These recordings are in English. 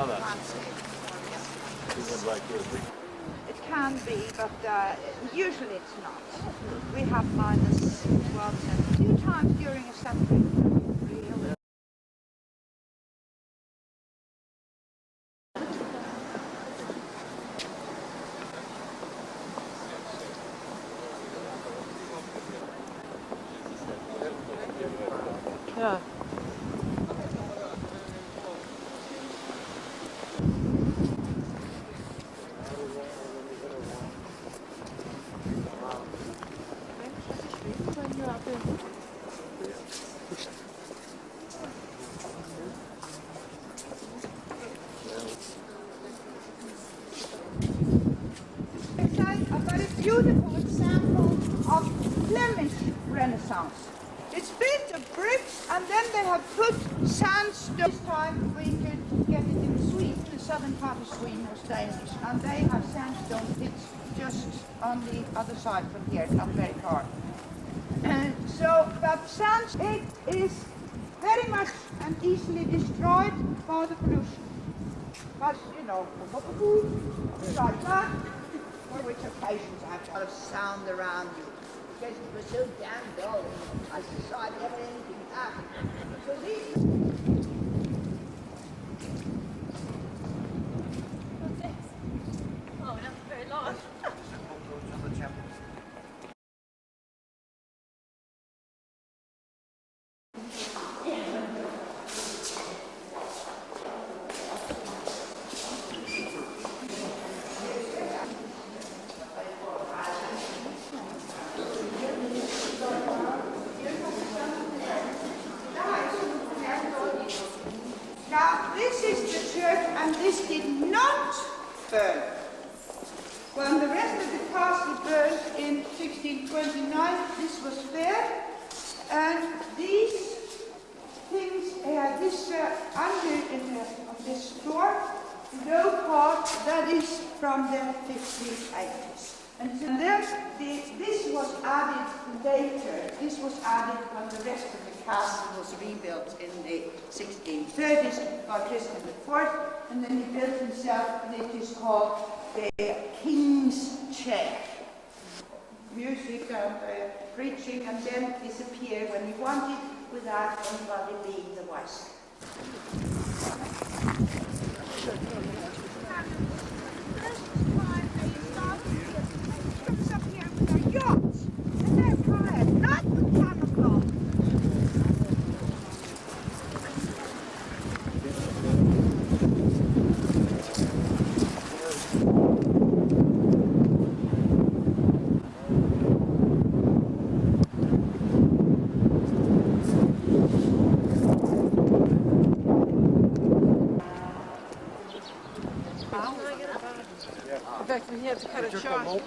landscape. It can be, but usually it's not. We have minus 12 and a few times during a Saturday. Really. Ja. A very beautiful example of Flemish Renaissance. It's built of bricks and then they have put sandstone. This time we could get it in Sweden, the southern part of Sweden was Danish, and they have sandstone pits just on the other side from here, not very far. But sandstone is very much and easily destroyed by the pollution. But, you know, like that, for which occasions I have a lot of sound around you. Because it was so damn dull, I decided never anything happened. So these... Oh, that's very large. Now, this is the church, and this did not burn. When the rest of the castle burned in 1629, this was spared, and these things, on this floor, no part, that is from the 1580s. And then this was added later. This was added when the rest of the castle was rebuilt in the 1630s by Christian IV, and then he built himself, and it is called the King's Chair. Music and preaching, and then disappear when he wanted without anybody being the wiser. Up here with our yachts, and they're tired, not with camouflage. In fact, we have to cut it short.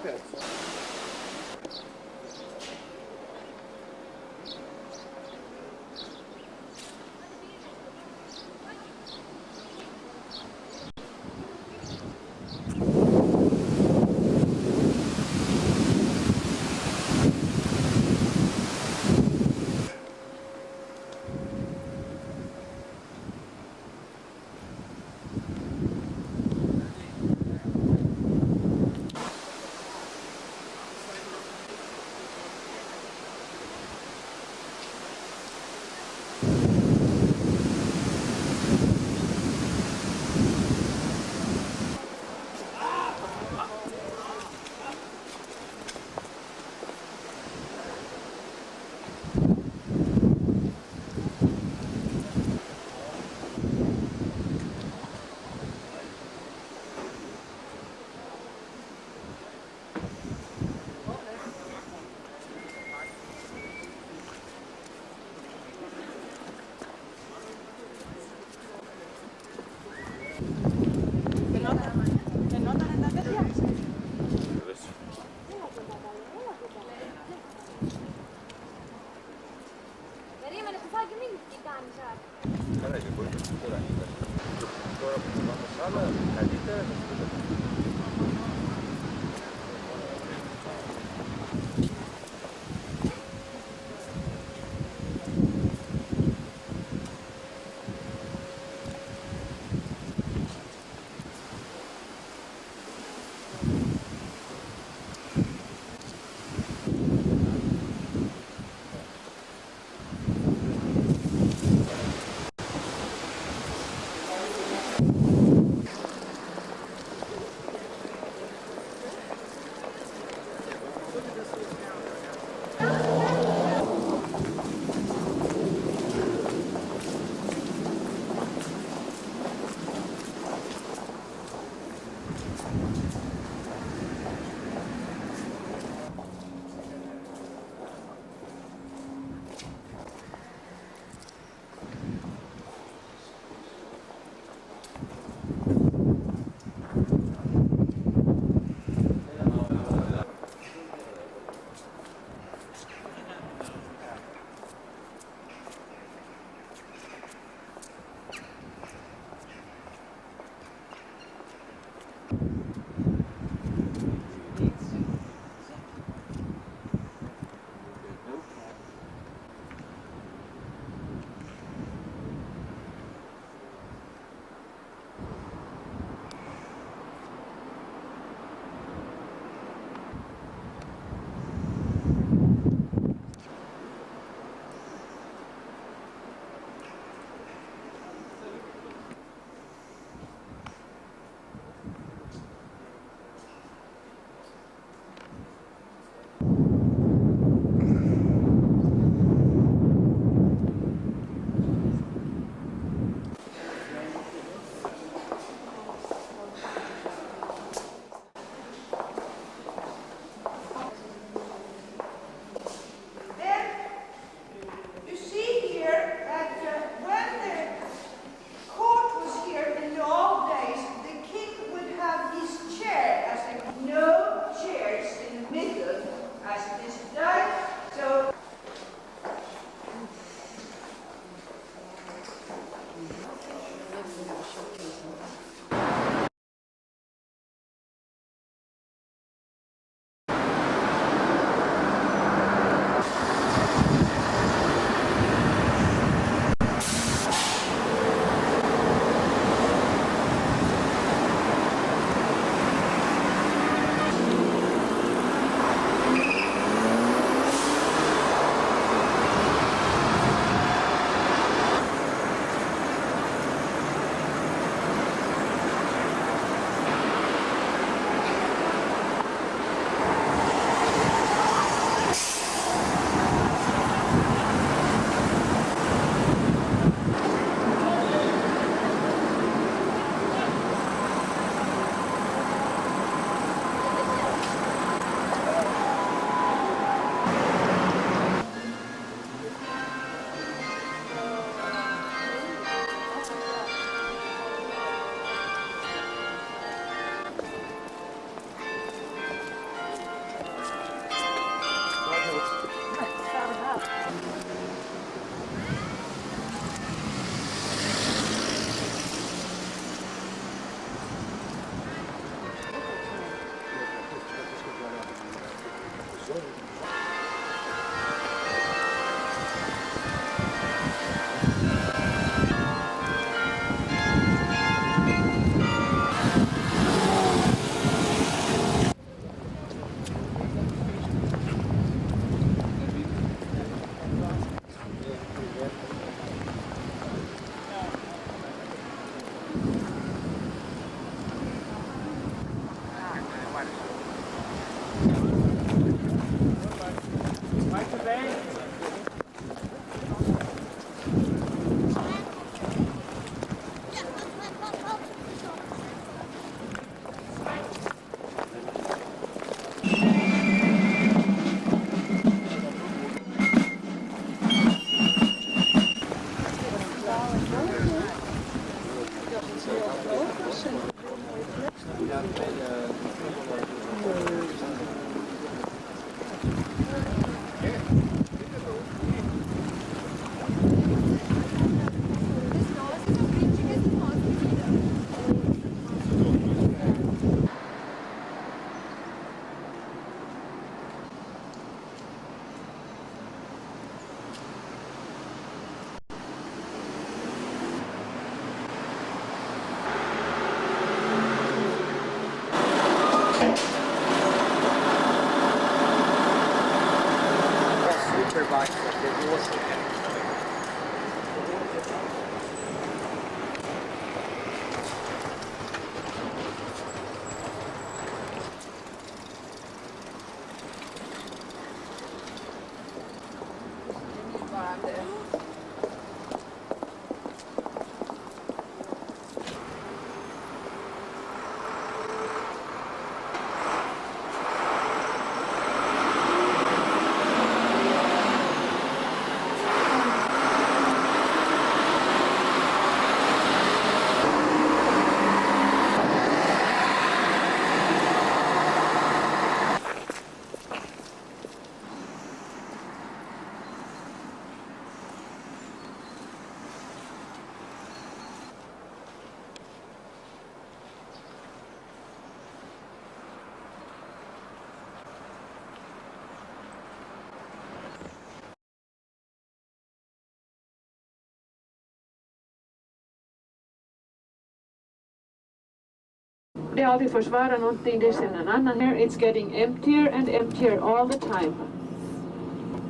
Det är alltid försvara någonting, det är sen en annan. Here it's getting emptier and emptier all the time.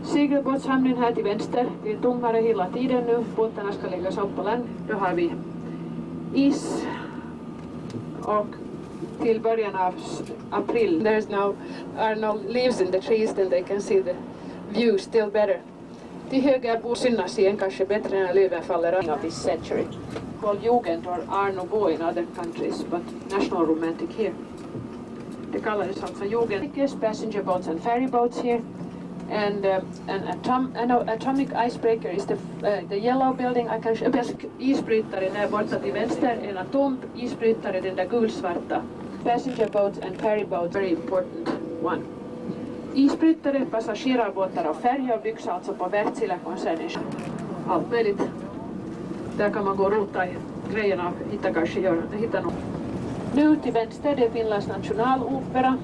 Segelbåtshamnen här till vänster, det är tommare hela tiden nu. Båtarna ska läggas upp på land. Då har vi is och till början av april. Are no leaves in the trees, then they can see the view still better. Till höger bor synas igen kanske bättre när löven faller of this century. Called Jugend or Art Nouveau in other countries, but national romantic here. Det kallades alltså Jugend. Passenger boats and ferry boats here. And an atomic icebreaker is the yellow building. I can isbrytare där borta till vänster, en atom isbrytare, den där gulsvarta. Passenger boats and ferry boats, very important one. Isbrytare, passagerarbåtar och färjor byggs alltså på Wärtsilä-koncernen. Allt möjligt. Där kan man gå och rota i grejerna och hitta något. Nu till vänster, det är Finlands nationalopera.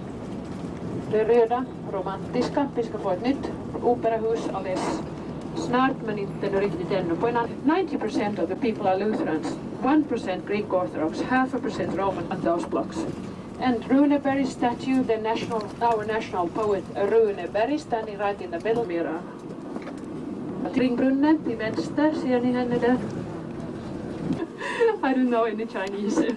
Det röda, romantiska. Vi ska få ett nytt operahus alldeles snart, men inte nu riktigt ännu. 90% of the people are Lutherans, 1% Greek Orthodox, 0.5% Roman at those blocks. And Runeberg's statue, our national poet Runeberg, standing right in the middle mirror. Ringbrunnen till vänster, ser ni henne där? I don't know any Chinese.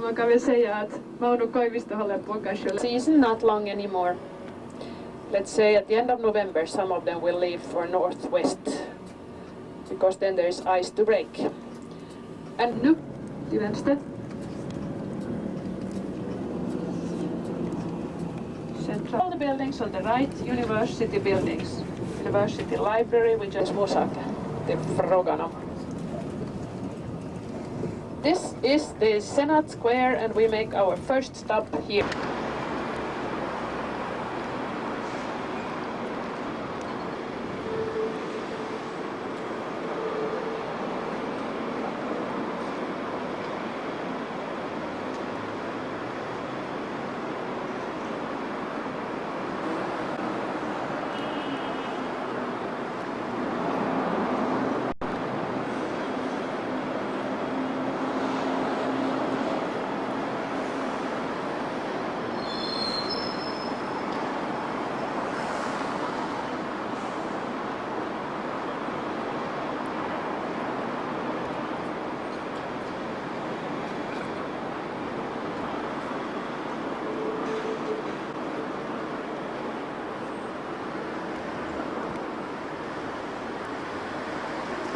Man kan väl säga att Mauno Koivisto håller på kanske. Season not long anymore. Let's say at the end of November some of them will leave for northwest because then there is ice to break. And nu till vänster. Central. All the buildings on the right, university buildings. University library, which is Mosaka. Det är frågan om. This is the Senate Square and we make our first stop here.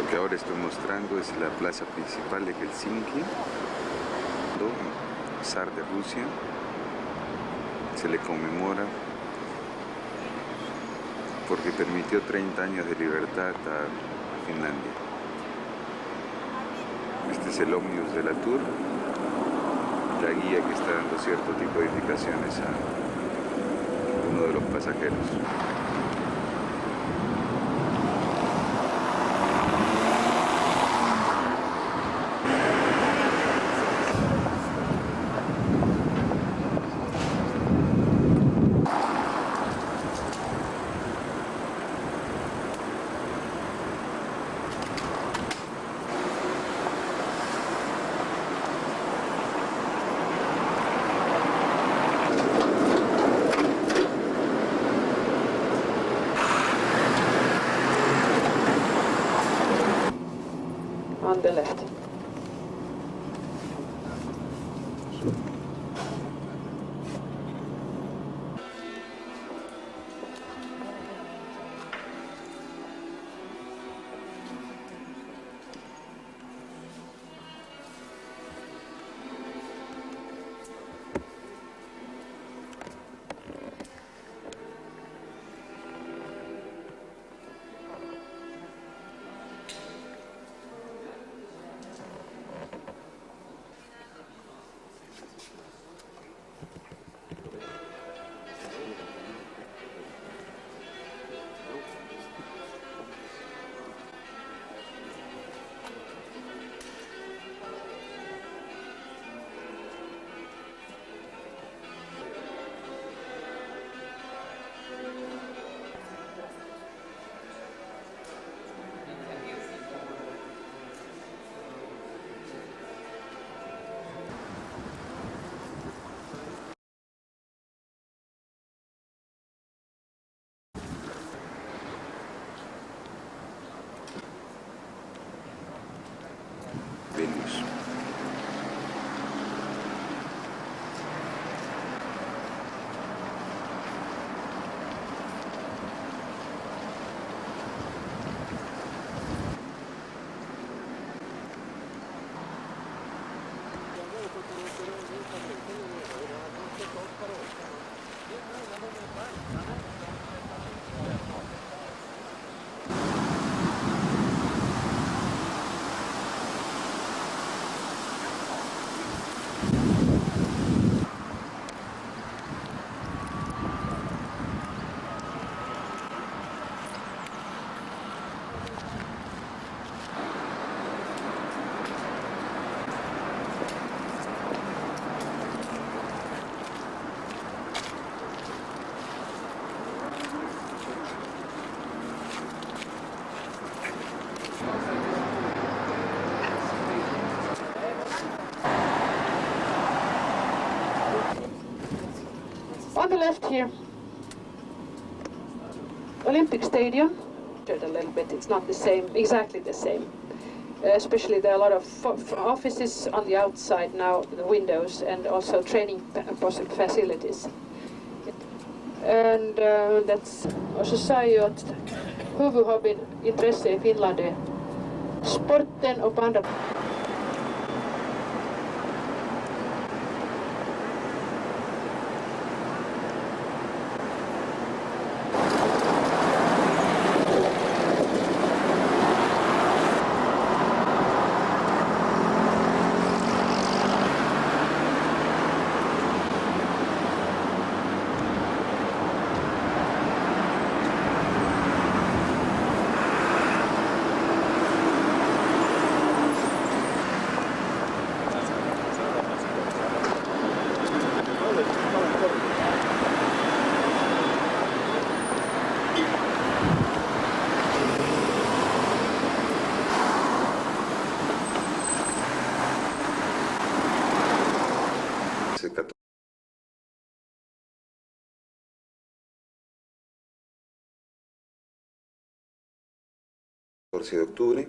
Lo que ahora estoy mostrando es la plaza principal de Helsinki, zar de Rusia. Se le conmemora porque permitió 30 años de libertad a Finlandia. Este es el ómnibus de la Tour, la guía que está dando cierto tipo de indicaciones a uno de los pasajeros. On the left. Venus. On the left here, Olympic Stadium. A little bit, it's not the same, exactly the same. Especially there are a lot of offices on the outside now, the windows, and also training facilities. And that's också säger ju att huvudhobbyn, intresse i Finland är sporten och på andra. El 14 de octubre,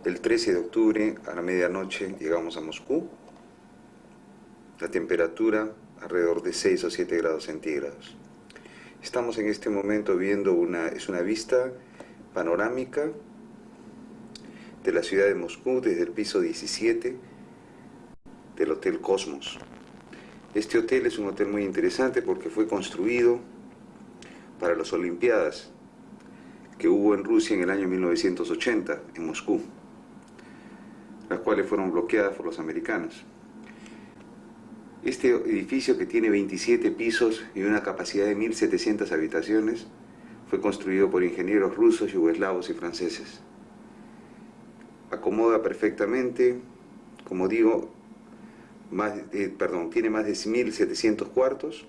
el 13 de octubre a la medianoche llegamos a Moscú, la temperatura alrededor de 6 o 7 grados centígrados. Estamos en este momento viendo una vista panorámica de la ciudad de Moscú desde el piso 17 del Hotel Cosmos. Este hotel es un hotel muy interesante porque fue construido para las Olimpiadas que hubo en Rusia en el año 1980 en Moscú, las cuales fueron bloqueadas por los americanos. Este edificio, que tiene 27 pisos y una capacidad de 1.700 habitaciones, fue construido por ingenieros rusos, yugoslavos y franceses. Acomoda perfectamente, como digo, tiene más de 1.700 cuartos,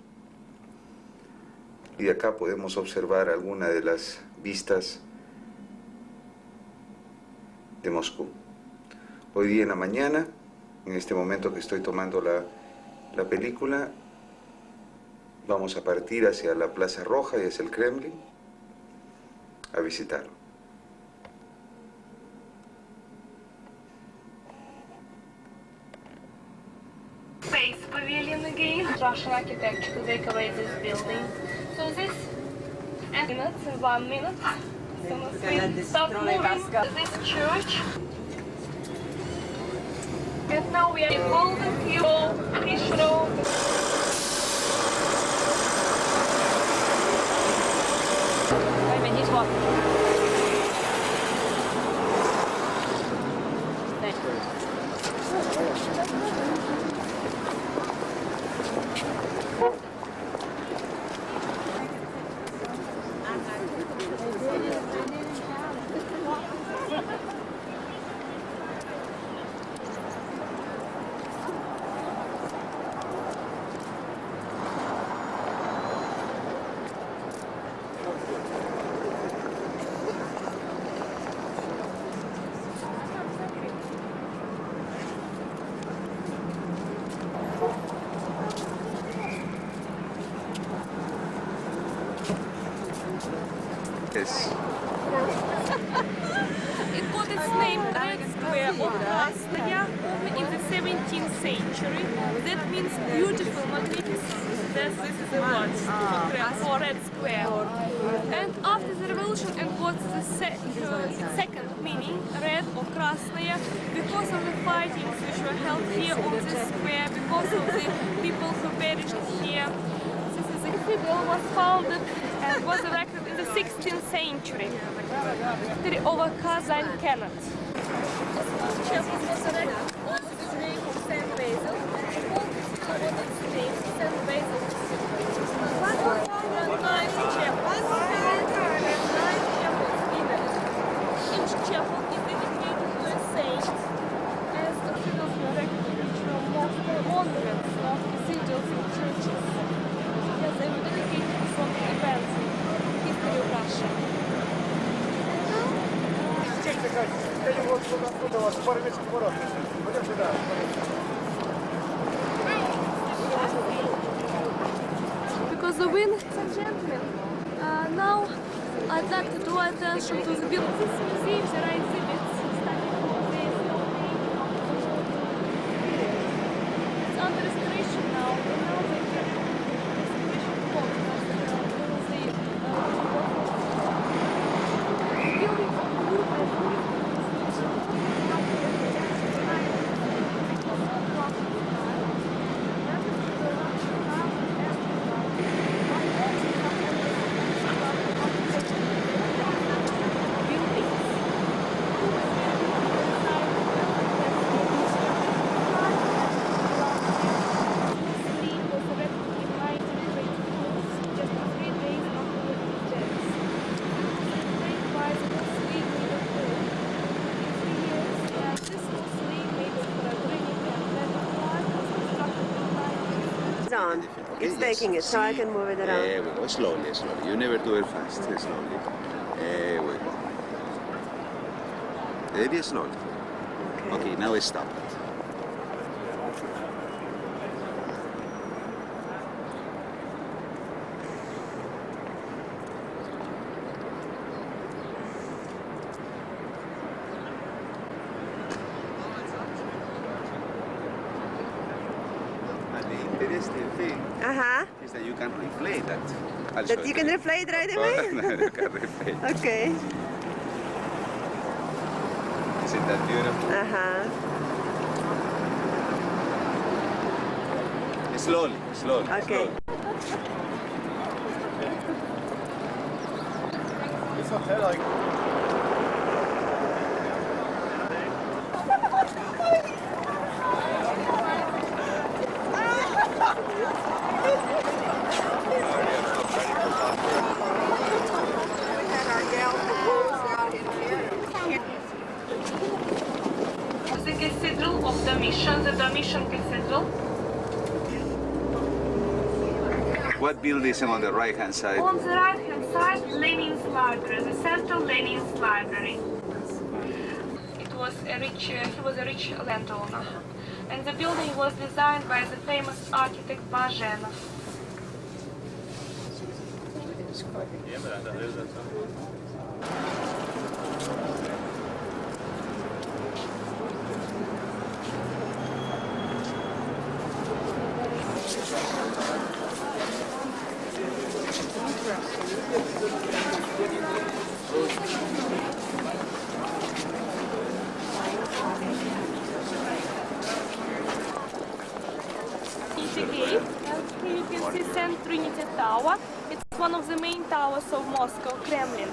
y de acá podemos observar algunas de las vistas de Moscú. Hoy día en la mañana, en este momento que estoy tomando la película, vamos a partir hacia la Plaza Roja y hacia el Kremlin a visitarlo. Space Pavilion again. Russian architecture to decorate this building. So this minutes, 1 minute. So we stop moving this church. And now we are in Golden Hill, Fish Road. Yes. It got its name Red Square of Krasnaya in the 17th century. That means beautiful, magnificent. This is the word for Red Square. And after the revolution it got the second meaning, Red or Krasnaya, because of the fightings which were held here on this square, because of the people who perished here. The cathedral was founded and was erected in the 16th century. Victory over Kazan Cannon. This chapel was erected on the name of Saint Basil. Its name Saint Basil. Nine chapels. Each chapel is dedicated to a saint, as cathedrals were erected which were monuments of cathedrals and churches. They were dedicated to some events in the history of Russia. Because the wind, ladies and gentlemen, now I'd like to draw attention to the building. This museum, there are exhibits starting from the It's under restoration now, and now they can It's taking it, so I can move it around. We go slowly, slowly. You never do it fast, slowly. We go. Very slowly. Okay, now stop it. Interesting thing is that you can replay that. That you can replay it right away? You can replay. Okay. This Isn't that beautiful? Uh-huh. Slowly, slowly, Okay. slowly. This hotel, like... The Cathedral of Domitian, the Domitian Cathedral. What building is on the right-hand side? On the right-hand side, Lenin's library, the central Lenin's library. He was a rich landowner, and the building was designed by the famous architect Bajenov. Gate, and here you can see St. Trinity Tower. It's one of the main towers of Moscow Kremlin.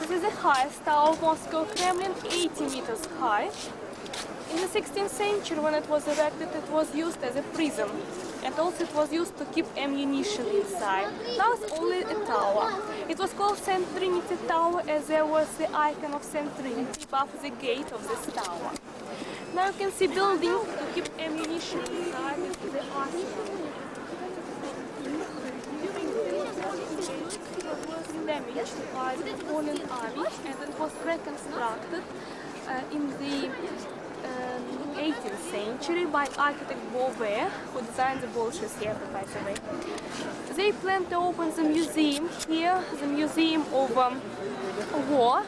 This is the highest tower of Moscow Kremlin, 80 meters high. In the 16th century, when it was erected, it was used as a prison, and also it was used to keep ammunition inside. Now it's only a tower. It was called St. Trinity Tower as there was the icon of St. Trinity above the gate of this tower. Now you can see building to keep ammunition inside with the arsenal. It was damaged by the fallen army, and it was reconstructed in the 18th century by architect Beauvais, who designed the Bolshoi Theatre, by the way. They plan to open the museum here, the Museum of War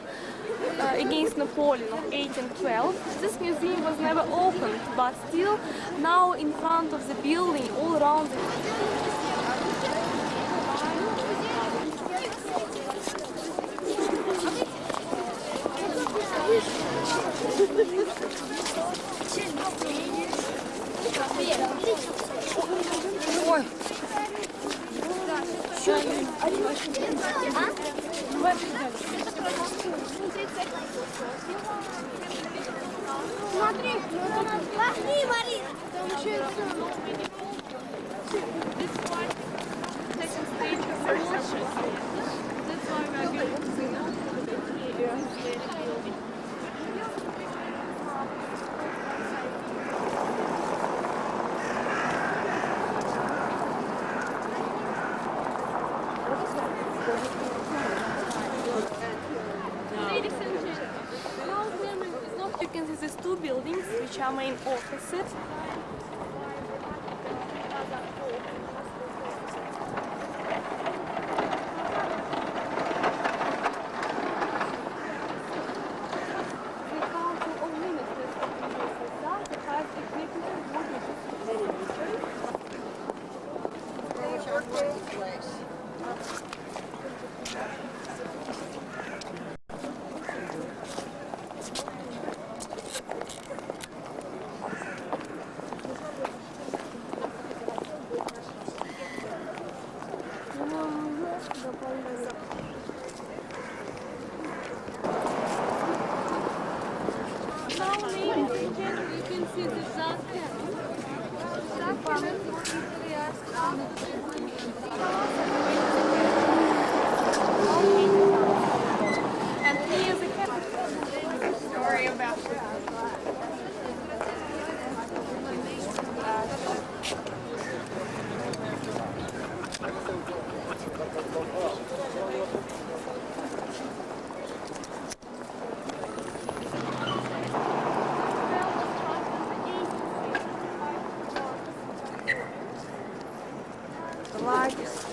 against Napoleon of 1812. This museum was never opened, but still now in front of the building, all around Смотри, махни, Марина. Там еще you can see these two buildings, which are main offices. And here's a story about The largest.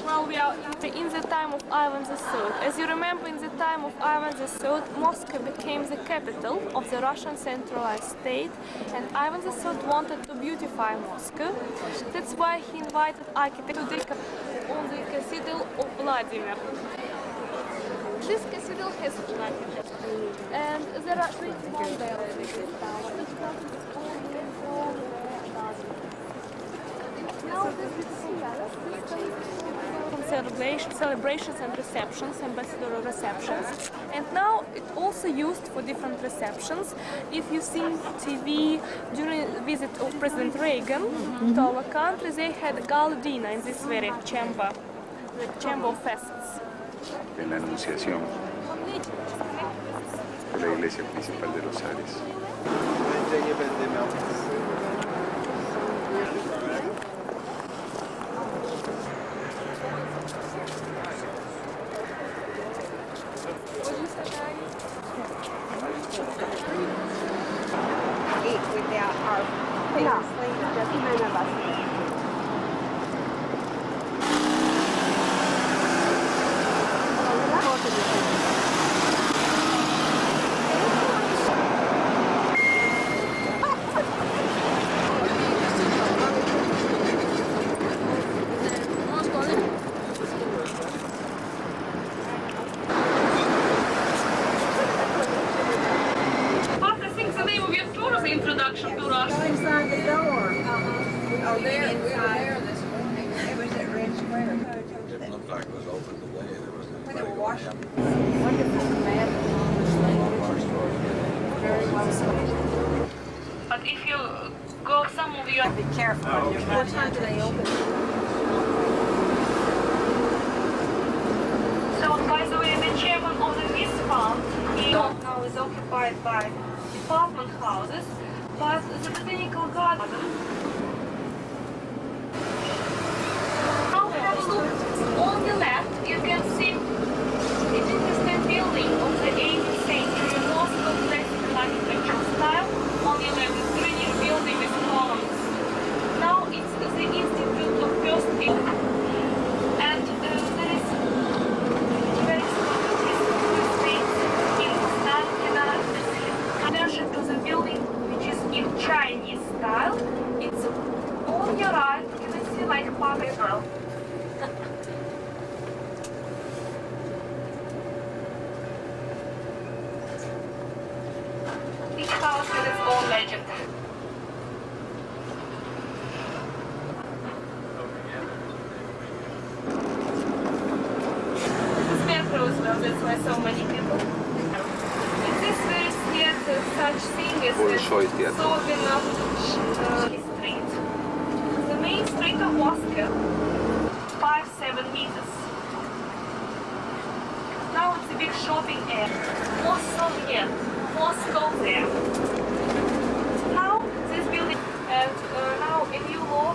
Well, we are in the time of Ivan III. As you remember, in the time of Ivan III, Moscow became the capital of the Russian centralized state, and Ivan III wanted to beautify Moscow. That's why he invited architects to decorate on the Cathedral of Vladimir. This cathedral has and there are 21 bells. Now celebrations and receptions, ambassadorial receptions, and now it's also used for different receptions. If you see TV during the visit of President Reagan to our country, they had a gala dinner in this very chamber, the chamber of facets. En la Anunciación, la iglesia principal de Los Ares. Eat without our fingers leaving, just none of us. Introduction to Russia. Go inside the door. Oh, there, inside. It was at Red Square. It looked like it was open today. There was When they were washing. Wonderful man. Very well spoken. But if you go some of you Be careful. What time do they open? So, by the way, the chairman of the Miss Fund, he now is occupied by apartment houses, but the botanical garden. Now have a look on the left, you can see it is the state building of the 18th century Moscow classical architectural style. On the left, the Greenwich building with columns. Now it's the Institute of First Aid. And there is very strong space in style conversion to the building, which is in Chinese style. It's on your right, you can see like public girl. Each house has its own legend. This is metro as well, that's why so many people. And this very theater, such thing as Bolshoi theater. Soviet Street. The main street of Moscow, 5-7 meters. Now it's a big shopping area. More Soviet, Moscow there. Now this building, and now a new law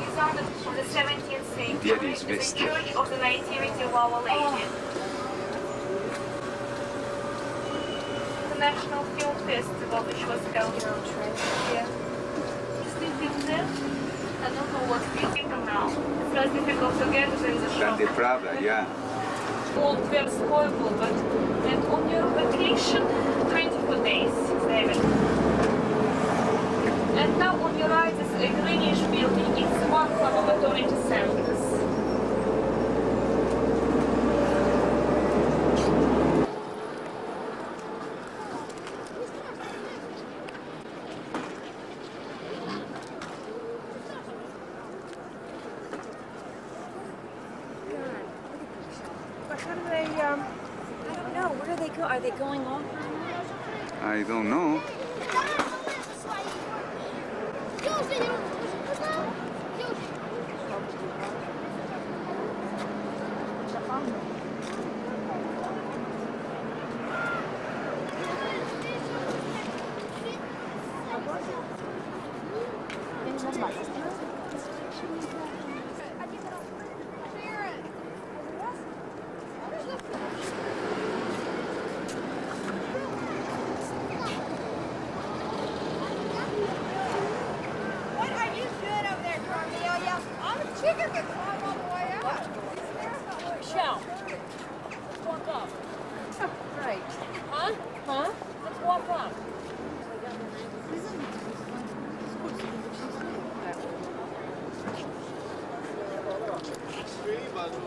is under the 17th century. It's the Church of the Nativity of Our Lady. The National Film Festival, which was held here. Still been there? I don't know what people now. It's very difficult to get in the shop. Grande Pravda, yeah. Old Tverskoy, but and on your vacation, 24 days, David. And now on your right is a greenish building. It's one from authority centers. But how do they, I don't know, where do they go? Are they going off? I don't know. What are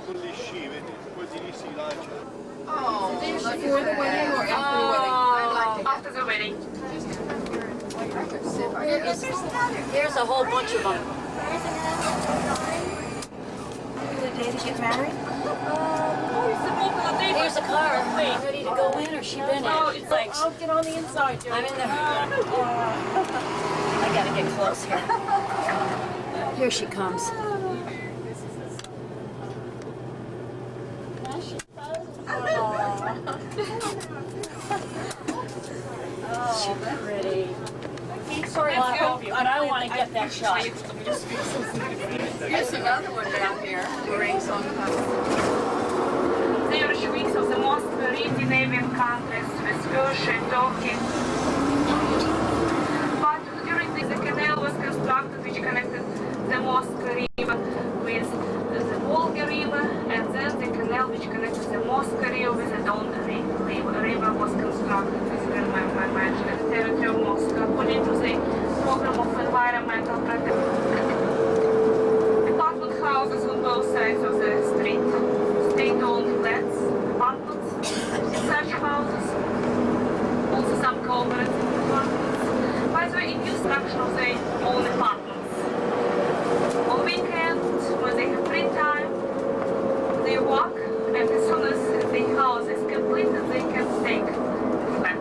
con gli sci, vedi? Quelli lì si lanciano. Oh, before the wedding or after the wedding? I'd like to After the wedding. There's a whole bunch of them. the day to get married? There's a car. Ready to go in, or she been in? Oh, it's like, I'll get on the inside, Joe. I'm in there. I gotta get close here. Here she comes. She's pretty. Sorry, but I want to get that shot. Here's another one down here. Wearing some the Irish weeks of the most Mediterranean countries with Russia and Turkey. But during this, the canal was constructed which connected the Moscow River with the Volga River, and then the canal which connected the Moscow River with the Don River was constructed with the territory of Moscow according to the program of environmental protection. Apartment houses on both sides of the street. State-owned flats, apartments, research houses, also some cooperative apartments. By the way, in new structure of their own apartments. On weekends, when they have free time, they walk, and as soon as the house is completed, they can take a flat.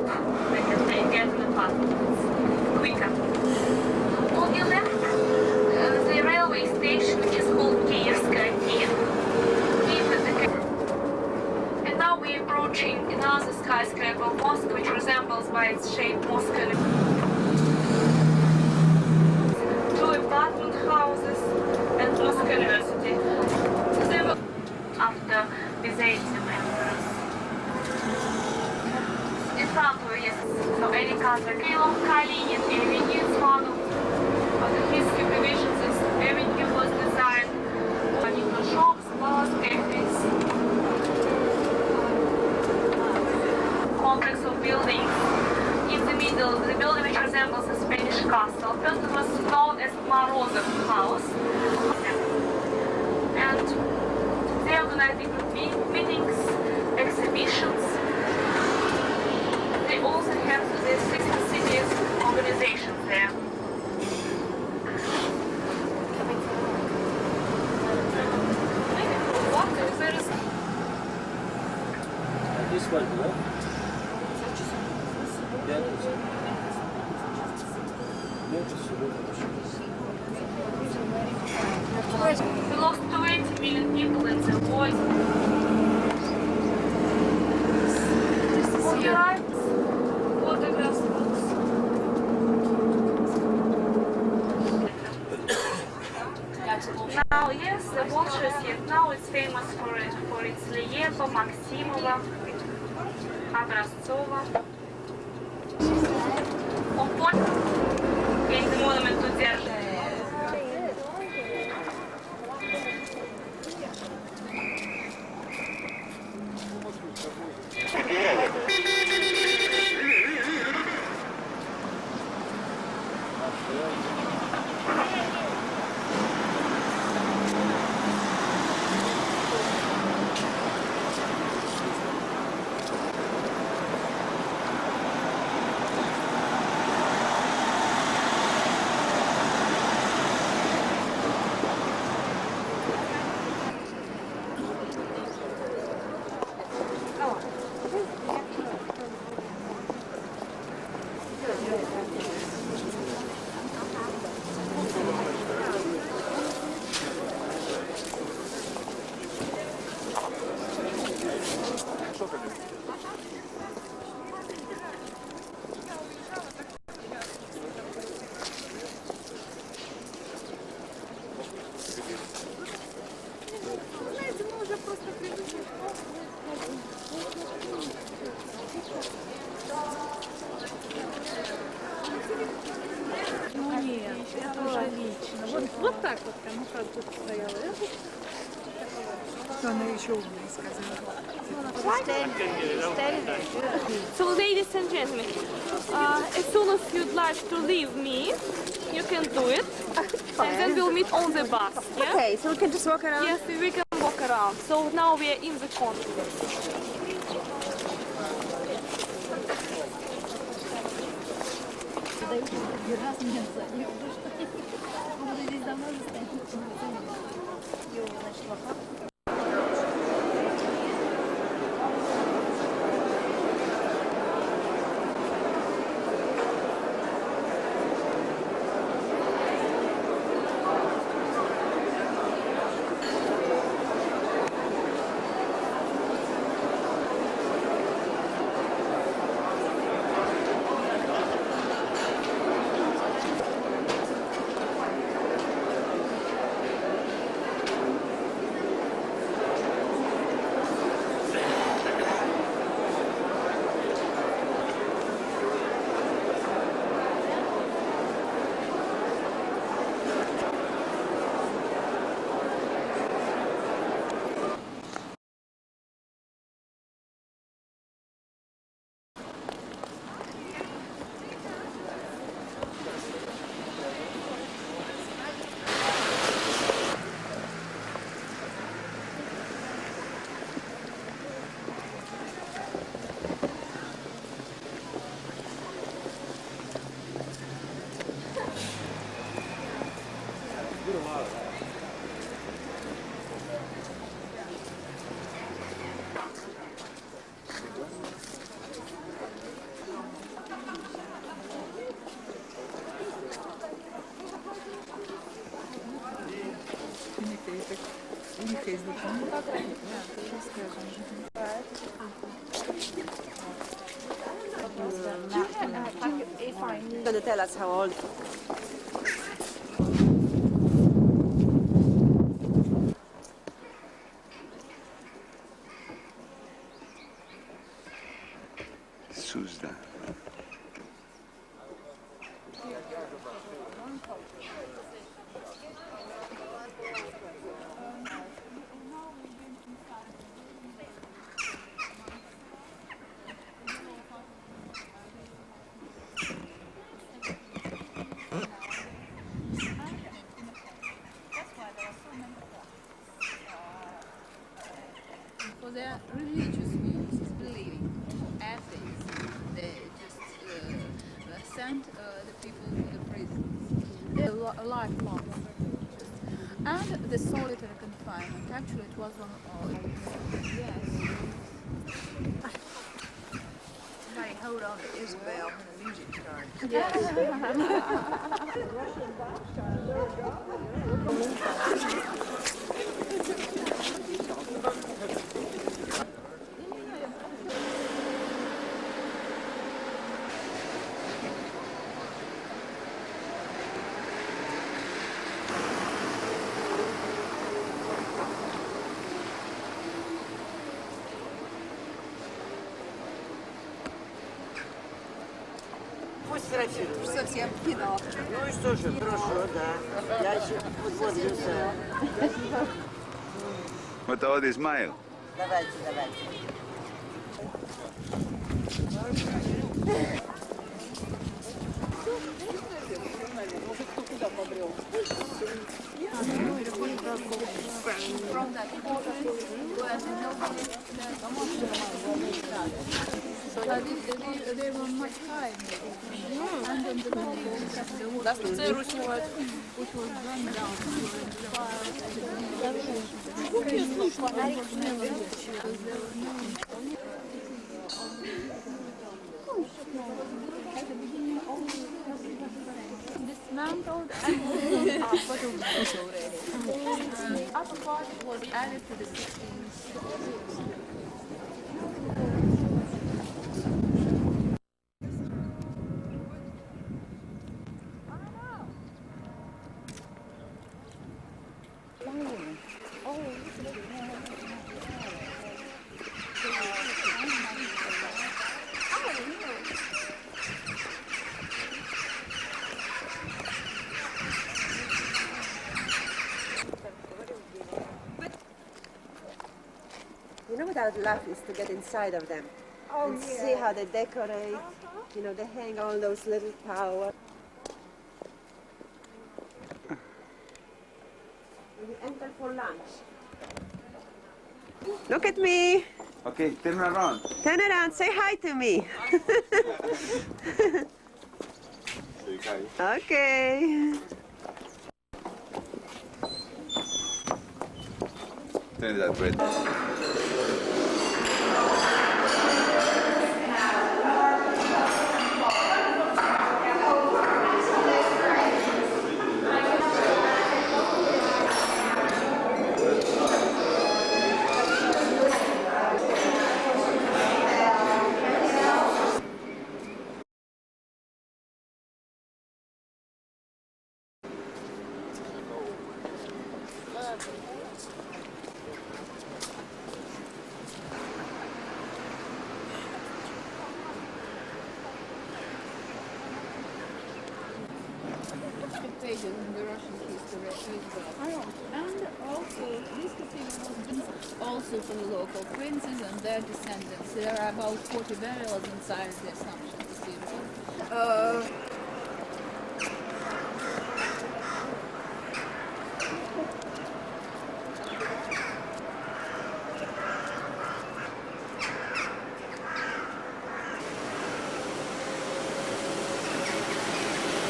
They can get an apartment. It's quicker. On the left, the railway station, which is called Kievskaya. And now we're approaching another skyscraper of Moscow, which resembles by its shape Moscow. Two apartment houses and Moscow University. They were after Byzantium emperors. In front of us, so Erikaza Krylov, Kalinin Avenue is one of the history divisions. This avenue was designed by new shops, bars, cafes, complex of buildings. In the middle, the building which resembles a Spanish castle. First it was known as Morozov House. And they organize different meetings, exhibitions. They also have the 60 cities organizations there. What is there? This one, no? We lost 20 million people in the war. On the right, photographs. Now, yes, the Bolshevik yet now it's famous for its Liepa, Maximova, Образцова. Он понял, если монумент удержит. Вот так вот, прям как тут стояла. Что она еще умная сказала. So, ladies and gentlemen, as soon as you'd like to leave me, you can do it, and then we'll meet on the bus. Yeah? Okay, so we can just walk around? Yes, we can walk walk around. So now we are in the complex. Gonna tell us how old. Suzda. For their religious views, believing, atheists, they just sent the people to the prisons. A lifelong. And the solitary confinement, actually it was one of yes. Somebody hold on to Isabel when the music starts. Совсем кино. Ну и что же, хорошо, да. Я еще подвозился. What about the smile? Давайте, давайте. From that photo, where nobody so they were much higher maybe. And then the building, Це ручневать. which was burned down during the fire. Dismantled and the upper part was added to the 16th. You know what I would love is to get inside of them and see how they decorate. You know, they hang all those little towers. We enter for lunch. Look at me. Okay, turn around. Turn around, say hi to me. Okay. Turn that bread. Pages in the Russian history as well. And also, this cathedral was built also for the local princes and their descendants. There are about 40 burials inside the Assumption Cathedral.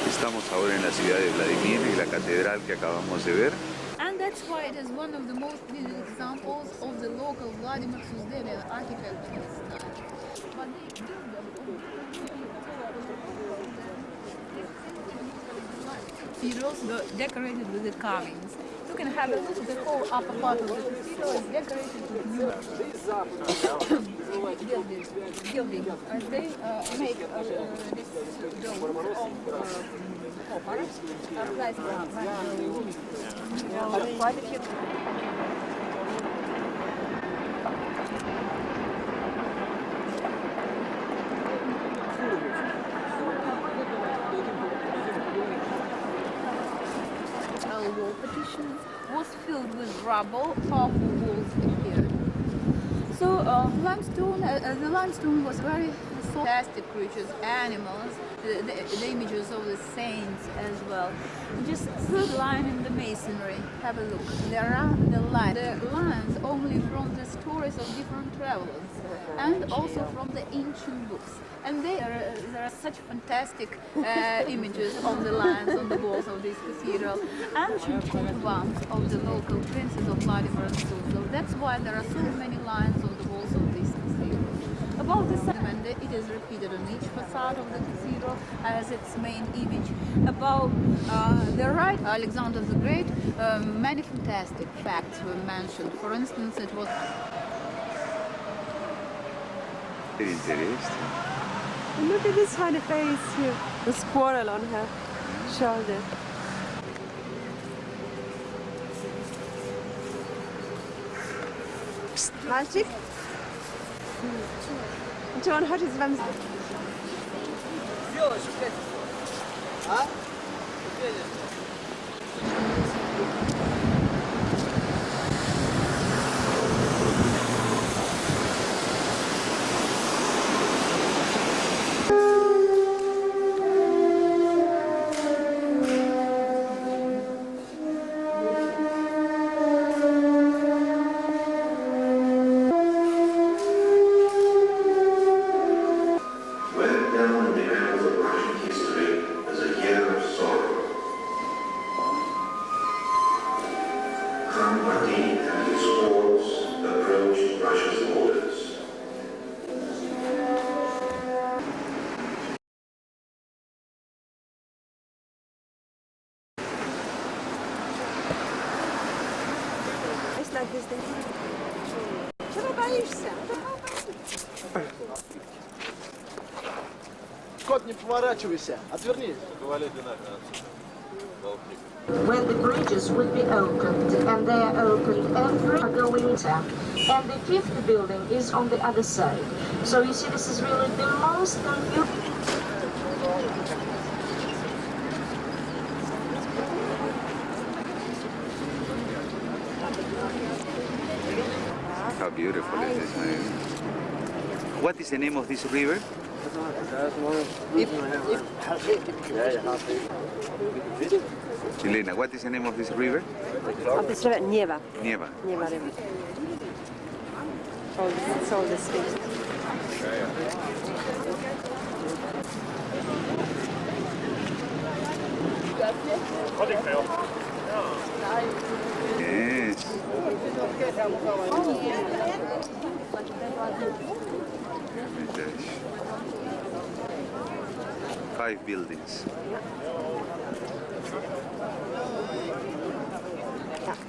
Estamos ahora en la ciudad de Vladimir y la catedral que acabamos de ver. And that's why it is one of the most vivid examples of the local Vladimir Suzdalian architecture in his time. But they built them cathedrals were decorated with the carvings. You can have a look at the whole upper part of the cathedral is decorated with gilding. And they make this dome of copper. Quite a few. Wall partitions was filled with rubble, powerful walls appeared. So limestone, the limestone was very fantastic creatures, animals, the images of the saints as well. Just third line in the masonry, have a look. There are the lines only from the stories of different travelers and also from the ancient books. And there are such fantastic images on the lines on the walls of this cathedral. Ancient coat of the local princes of Vladimir and Suzdal. That's why there are so many lines on the walls of this cathedral. About the sentiment, it is repeated on each facade of the cathedral as its main image. About the right, Alexander the Great, many fantastic facts were mentioned. For instance, it was... Very interesting. Look at this funny face here. The squirrel on her shoulder. Mальчик? Czy on chodzi z wami? Czego boiszься? Кот, не поворачивайся, отвернись. When the bridges would be opened, and they are opened every going time. And the fifth building is on the other side. So you see, this is really the most confusing. How beautiful is this, man? What is the name of this river? Elena, what is the name of this river? Nieva. Nieva. Nieva river. It's all the street. Yes. Five buildings.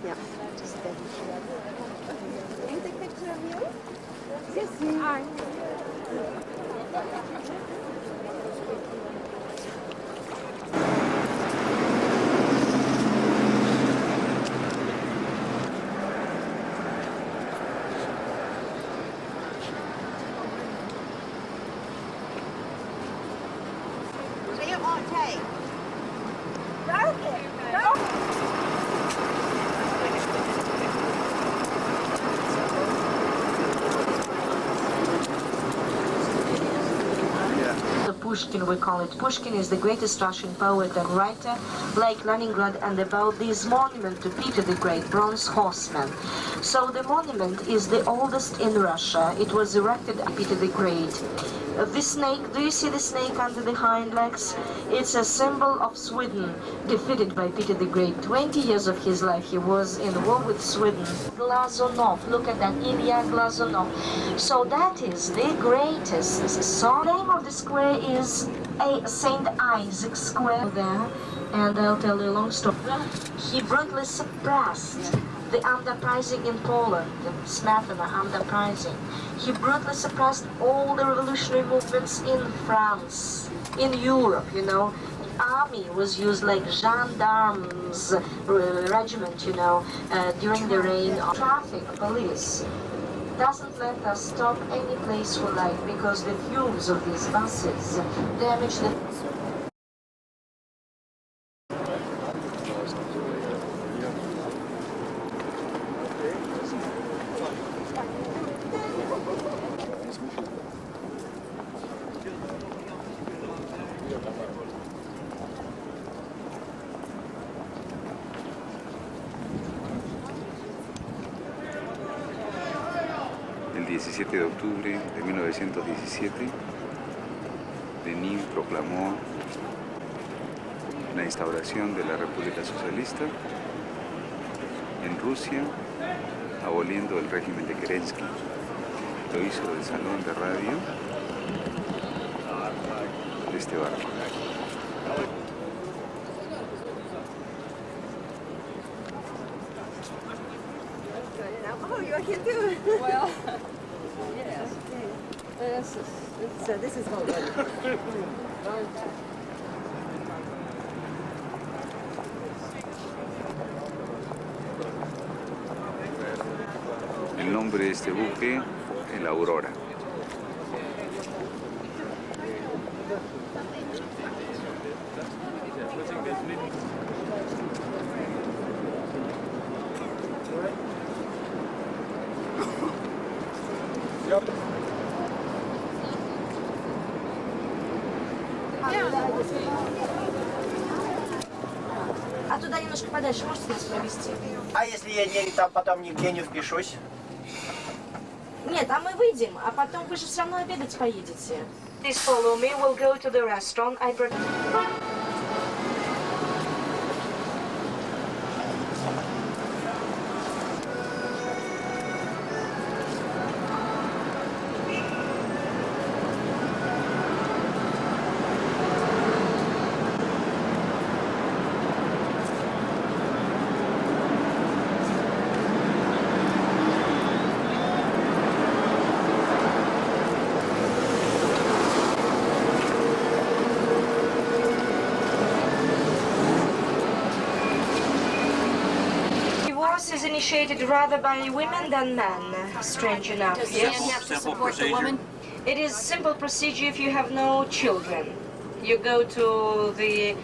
Yeah. Just there. Can you take a picture of you? Yes. Hi. So you want to take? Pushkin, we call it. Pushkin is the greatest Russian poet and writer, like Leningrad, and about this monument to Peter the Great, bronze horseman. So the monument is the oldest in Russia. It was erected by Peter the Great. The snake, do you see the snake under the hind legs? It's a symbol of Sweden, defeated by Peter the Great. 20 years of his life he was in war with Sweden. Glazunov, look at that, Ilya Glazunov. So that is the greatest. So the name of the square is St. Isaac Square there, and I'll tell you a long story. He brutally suppressed the underprising in Poland, Smetana underprising. He brutally suppressed all the revolutionary movements in France, in Europe, you know. The army was used like gendarmes regiment, you know, during the reign of traffic police. Doesn't let us stop any place we like because the fumes of these buses damage the... El 17 de octubre de 1917, Lenin proclamó la instauración de la República Socialista en Rusia, aboliendo el régimen de Kerensky. Lo hizo del salón de radio de este barco. Oh, you're here too. Well, yes. This is all good. El nombre de este buque, el Aurora. А туда немножко подальше можете нас провести? А если я там потом нигде не впишусь? Нет, а мы выйдем, а потом вы же все равно обедать поедете. Please follow me, we'll go to the restaurant. Divorce is initiated rather by women than men, strange enough. Does the man have to support the woman? It is simple procedure if you have no children. You go to the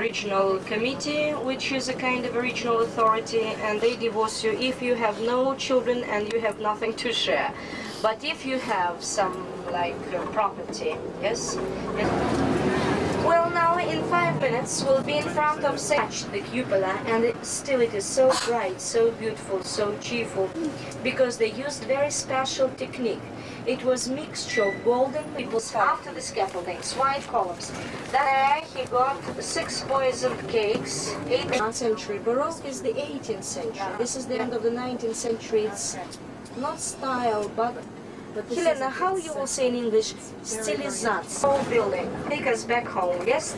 regional committee, which is a kind of a regional authority, and they divorce you if you have no children and you have nothing to share. But if you have some, like, property, yes? Well, now in 5 minutes we'll be in front of the cupola, and still it is so bright, so beautiful, so cheerful, because they used very special technique. It was mixture of golden peoples after the scaffoldings, white columns. Then he got 6 poisoned cakes. 18th century. Baroque is the 18th century. This is the end of the 19th century. It's not style, but Helena, how you will say in English, stilizat, whole building. Take us back home, yes?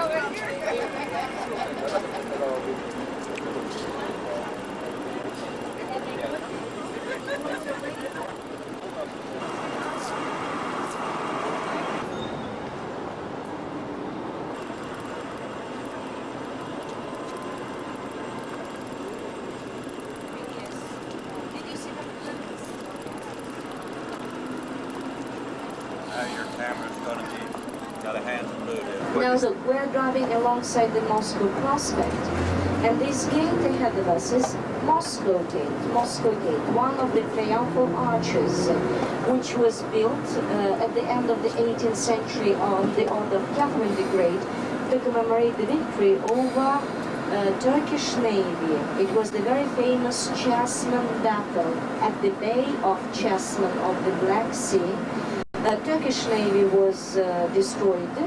Your camera's gonna be got a hand glued in. Now look, we're driving alongside the Moscow Prospect, and this gate ahead of us is Moscow Gate, one of the triumphal arches, which was built at the end of the 18th century on the order of Catherine the Great to commemorate the victory over Turkish Navy. It was the very famous Chessman battle at the Bay of Chessman of the Black Sea. The Turkish Navy was destroyed,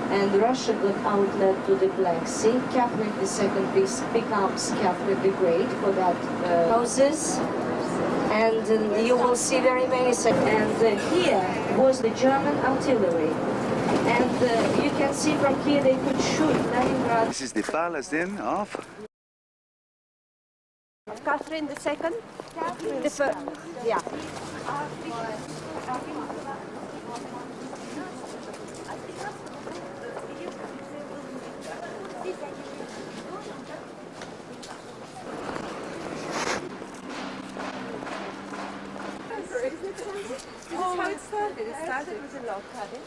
and Russia got outlet to the Black Sea. Catherine II becomes Catherine the Great for that houses, and you will see very many. And here was the German artillery, and you can see from here they could shoot Leningrad. This is the palace then of Catherine II? The first, yeah. This is how it started. It started with a log cabin.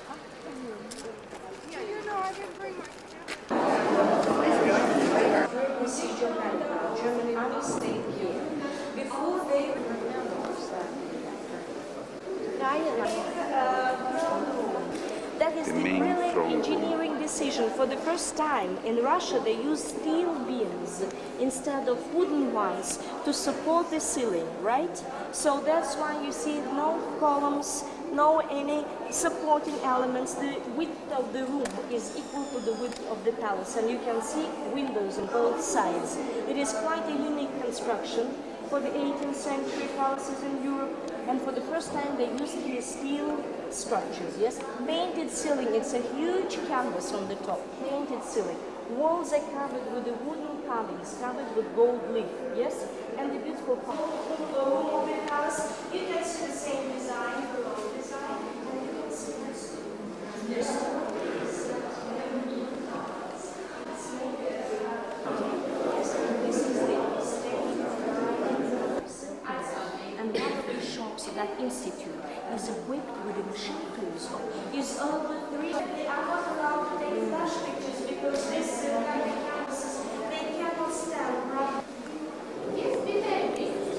Yeah, you know, I didn't bring my... This is Germany army stayed here. Before they that is the brilliant engineering decision. For the first time in Russia, they use steel beams instead of wooden ones to support the ceiling, right? So that's why you see no columns, no any supporting elements. The width of the room is equal to the width of the palace, and you can see windows on both sides. It is quite a unique construction for the 18th century palaces in Europe, and for the first time they used here steel structures, yes? Painted ceiling, it's a huge canvas on the top, painted ceiling. Walls are covered with the wooden carvings, covered with gold leaf, yes? And the beautiful of the palace, you can see the same design, and you can see this. That institute is equipped with a machine tools. Is over 3. I'm not allowed to take flash pictures because this kind of campuses, they cannot stand right. Yes,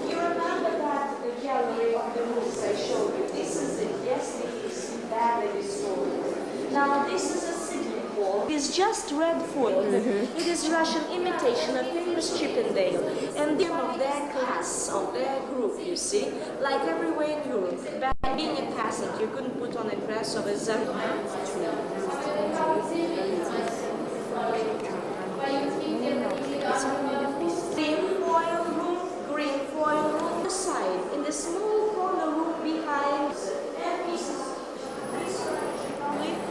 you remember that gallery of the rooms I showed you? This is it. Yes, it is badly destroyed. Now this is a city hall. It's just red foil. It is Russian imitation of famous Chippendale, and the of their class, of their group, you see, like everywhere in Europe. By being a peasant, you couldn't put on a dress of a Zerman. Green foil room, the side, in the small corner room behind, and pieces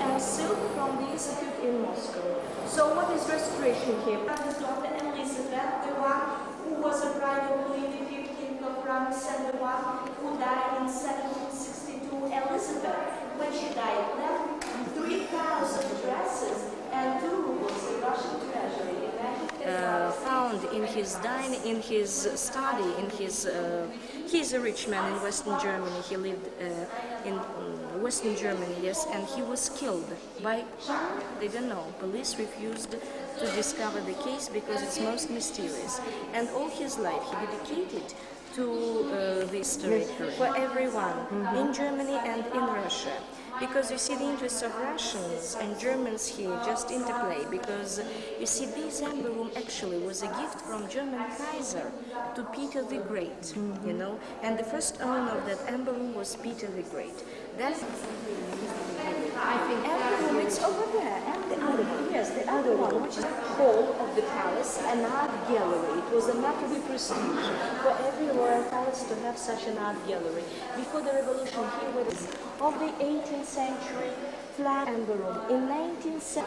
and silk from the institute in Moscow. So what is restoration here? His daughter Elizabeth, the one who was a bride of Louis XV of France, and the one who died in 1762. Elizabeth, when she died, left 3,000 dresses and 2 rubles in Russian treasury. Found in his dining, in his study, in his. He's a rich man in Western Germany. He lived in Western Germany, yes, and he was killed by. They don't know. Police refused to discover the case because it's most mysterious. And all his life he dedicated to the history for everyone in Germany and in Russia. Because you see the interests of Russians and Germans here just interplay, because you see this amber room actually was a gift from German Kaiser to Peter the Great, you know, and the first owner of that amber room was Peter the Great. That's I think amber room, it's over there, and the other one, yes, the other one, which is the hall of the palace, an art gallery. It was a matter of prestige for every royal palace to have such an art gallery. Before the revolution, here was of the 18th century flat amber room. In 1970.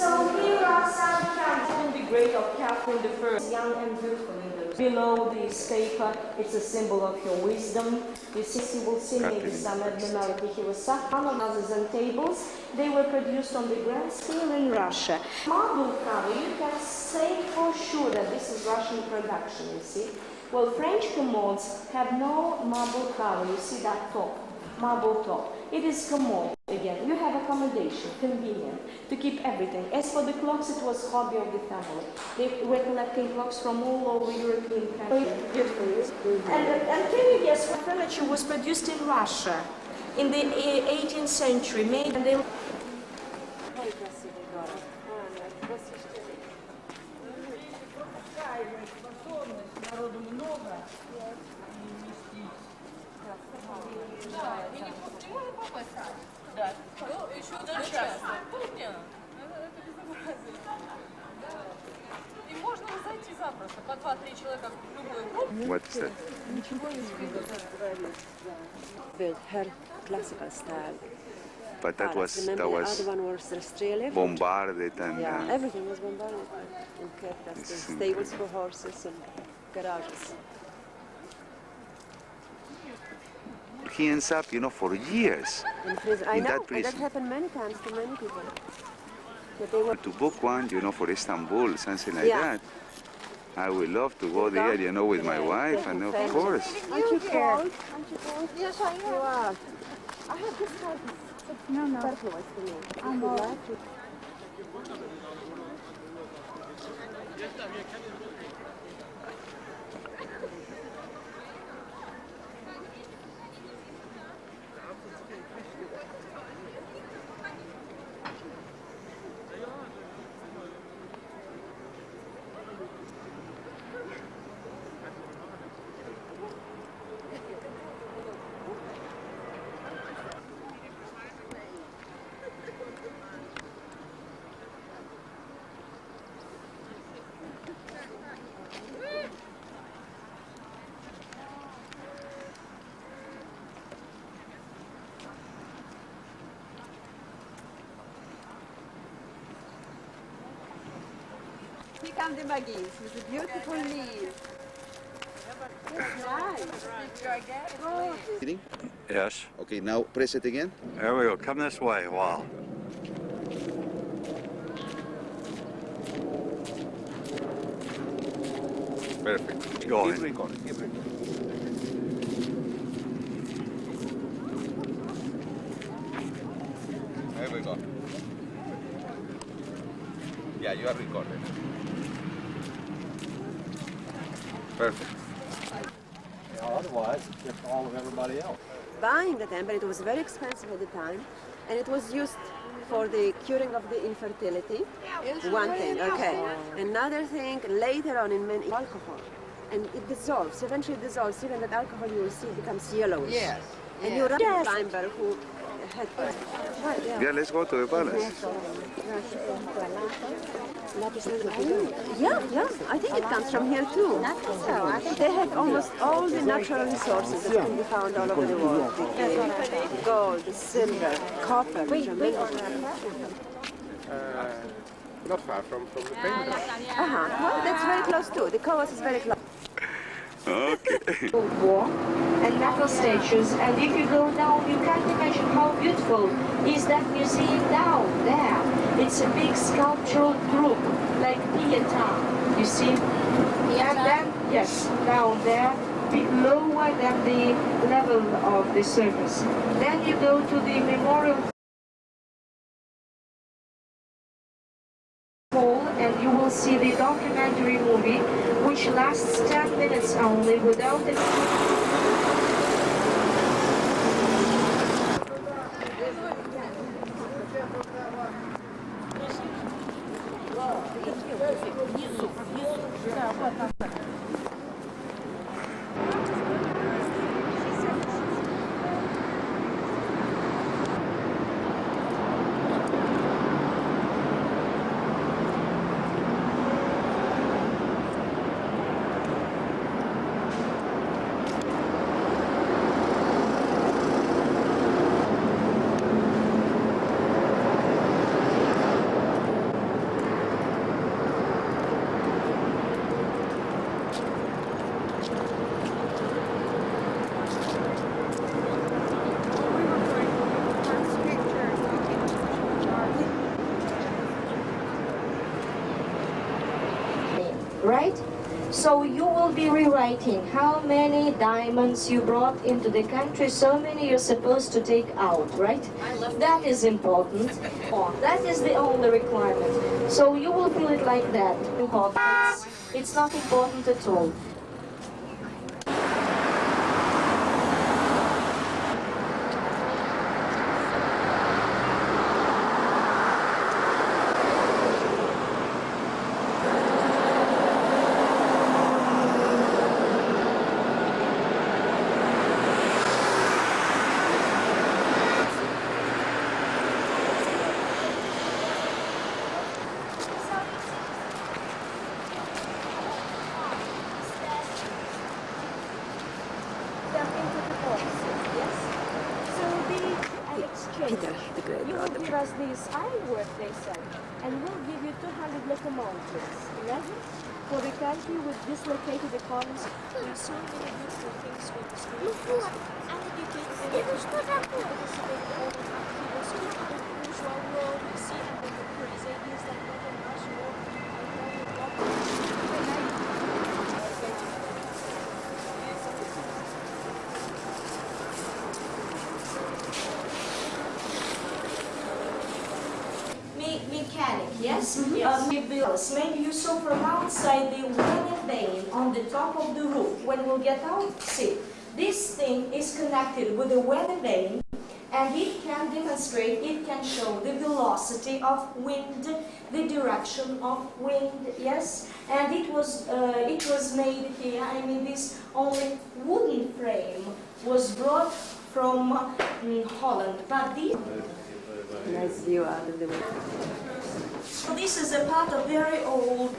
So here are some camps. It will be great of Catherine the First, young and beautiful in those. Below the paper, it's a symbol of your wisdom. You will see maybe some abnormality. He was houses and tables. They were produced on the grand scale in Russia. Marble cover, you can say for sure that this is Russian production, you see. Well, French commodes have no marble cover. You see that top, marble top. It is commode. Again, you have accommodation, convenient, to keep everything. As for the clocks, it was hobby of the family. They were collecting clocks from all over European countries. Beautiful. And can you guess what furniture was produced in Russia in the 18th century? Made and they... What is that? Built her classical style. But that was Remember the other one was Rastreliev? bombarded and Yeah, everything was bombarded and kept as the stables for horses and garages. he ends up, for years I in know, that and prison. that happened many times to many people. That they were To book one, for Istanbul, something like that. I would love to go there, with my wife, and of course. Aren't you cold? Yes, I am. You are. I have this type of superfluous to me. I'm all Here come the Maggies with a beautiful leaf. Kidding? Yes. Okay, now press it again. There we go. Come this way. Wow. Perfect. Keep going. Keep recording. There we go. Yeah, you are recording. Perfect. Otherwise, it's just all of everybody else. Buying the temple, it was very expensive at the time, and it was used for the curing of the infertility. One thing, okay. Another thing, later on in many alcohol, and it dissolves. Eventually, it dissolves. Even that alcohol you will see becomes yellowish. Yes. And you run a climber who had. Yeah, let's go to the palace. Yeah, I think it comes from here too. They have almost all the natural resources that can be found all over the world. The gold, silver, copper. Not far from the painter. Well, that's very close too. The Coas is very close. Okay. War and metal statues, and if you go down, you can't imagine how beautiful is that museum down there. It's a big sculptural group, like Pieta, you see? And then, yes, down there, bit lower than the level of the surface. Then you go to the memorial hall, and you will see the documentary movie, which lasts 10 minutes only without any... right? So you will be rewriting how many diamonds you brought into the country, so many you're supposed to take out, right? That is important. That is the only requirement. So you will feel it like that. It's not important at all. You will give us this ironwork, they said, and we'll give you 200 locomotives. Imagine? For the country with dislocated economies. There are so many beautiful things with this country. And educated people participate in all the activities of the bourgeois world. We see and the crazy ideas that not in Russia or mechanic, yes? Maybe you saw from outside the weather vane on the top of the roof. When we'll get out, see, this thing is connected with the weather vane, and it can demonstrate, it can show the velocity of wind, the direction of wind, yes? And it was made here, I mean, this only wooden frame was brought from Holland, but this... Nice view out of the window. So this is a part of very old...